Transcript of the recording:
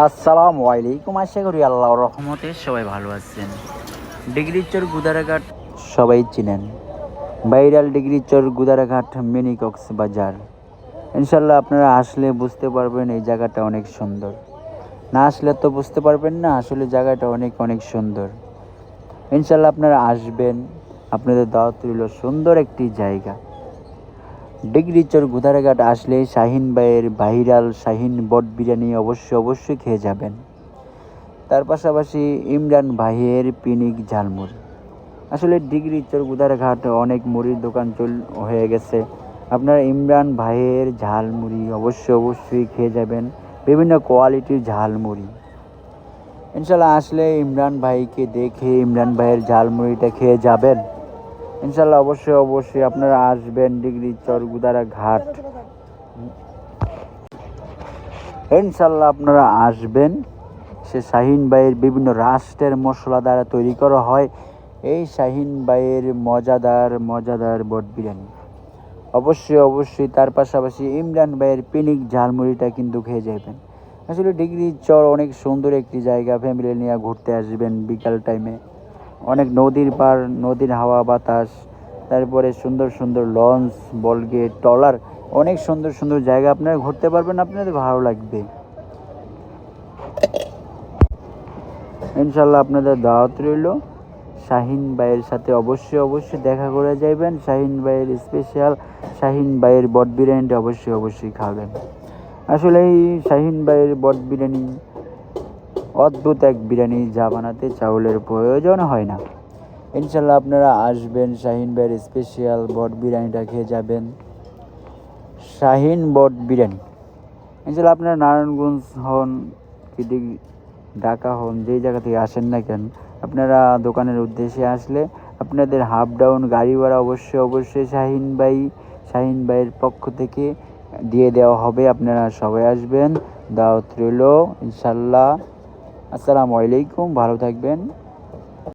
আসসালামু আলাইকুম। আশা করি আল্লাহর রহমতে সবাই ভালো আছেন। ডিগ্রিচর গুদারাঘাট সবাই চিনেন। Viral Digrichar Gudaraghat mini Cox's Bazar. ইনশাল্লাহ আপনারা আসলে বুঝতে পারবেন এই জায়গাটা অনেক সুন্দর। না আসলে তো বুঝতে পারবেন না, আসলে জায়গাটা অনেক অনেক সুন্দর। ইনশাল্লাহ আপনারা আসবেন, আপনাদের দাওয়াত রইল। সুন্দর একটি জায়গা। ডিগ্রিচর গুদারাঘাট আসলে শাহিন ভাইয়ের ভাইরাল শাহিন বট বিরিয়ানি অবশ্যই খেয়ে যাবেন। তার পাশাপাশি ইমরান ভাইয়ের পিনিক ঝালমুড়ি। আসলে ডিগ্রিচর গুদারাঘাট অনেক মুড়ির দোকান হয়ে গেছে। আপনারা ইমরান ভাইয়ের ঝালমুড়ি অবশ্যই খেয়ে যাবেন। বিভিন্ন কোয়ালিটির ঝালমুড়ি। ইনশাল্লাহ আসলে ইমরান ভাইকে দেখে ইমরান ভাইয়ের ঝালমুড়িটা খেয়ে যাবেন। ইনশাল্লাহ অবশ্যই আপনারা আসবেন ডিগ্রিচর গুদারাঘাট। ইনশাল্লাহ আপনারা আসবেন। সে শাহিন ভাইয়ের বিভিন্ন রাষ্ট্রের মশলা দ্বারা তৈরি করা হয় এই শাহিন ভাইয়ের মজাদার বট বিরিয়ানি। অবশ্যই তার পাশাপাশি ইমরান ভাইয়ের পিনিক ঝালমুড়িটা কিন্তু খেয়ে যাবেন। আসলে ডিগ্রিচর অনেক সুন্দর একটি জায়গা। ফ্যামিলি নিয়ে ঘুরতে আসবেন বিকাল টাইমে। অনেক নদীর পার, নদীর হাওয়া বাতাস, তারপরে সুন্দর লঞ্চ, বলগেট, ট্রলার, অনেক সুন্দর জায়গা আপনারা ঘুরতে পারবেন। আপনাদের ভালো লাগবে। ইনশাল্লাহ আপনাদের দাওয়াত রইল। শাহিন ভাইয়ের সাথে অবশ্যই দেখা করে যাইবেন। শাহিন ভাইয়ের স্পেশাল শাহিন ভাইয়ের বট বিরিয়ানিটা অবশ্যই খাবেন। আসলে এই শাহিন ভাইয়ের বট বিরিয়ানি অদ্ভুত এক বিরিয়ানি, যা বানাতে চাউলের প্রয়োজন হয় না। ইনশাল্লাহ আপনারা আসবেন, শাহিন ভাইয়ের স্পেশাল বট বিরিয়ানিটা খেয়ে যাবেন। শাহিন বট বিরিয়ানি। ইনশাল্লাহ আপনারা নারায়ণগঞ্জ হন কি ঢাকা হন, যেই জায়গা থেকে আসেন না কেন, আপনারা দোকানের উদ্দেশ্যে আসলে আপনাদের হাফ ডাউন গাড়ি ভাড়া অবশ্যই শাহিন ভাইয়ের পক্ষ থেকে দিয়ে দেওয়া হবে। আপনারা সবাই আসবেন, দাওয়াত রইল ইনশাল্লাহ। আসসালামু আলাইকুম, ভালো থাকবেন।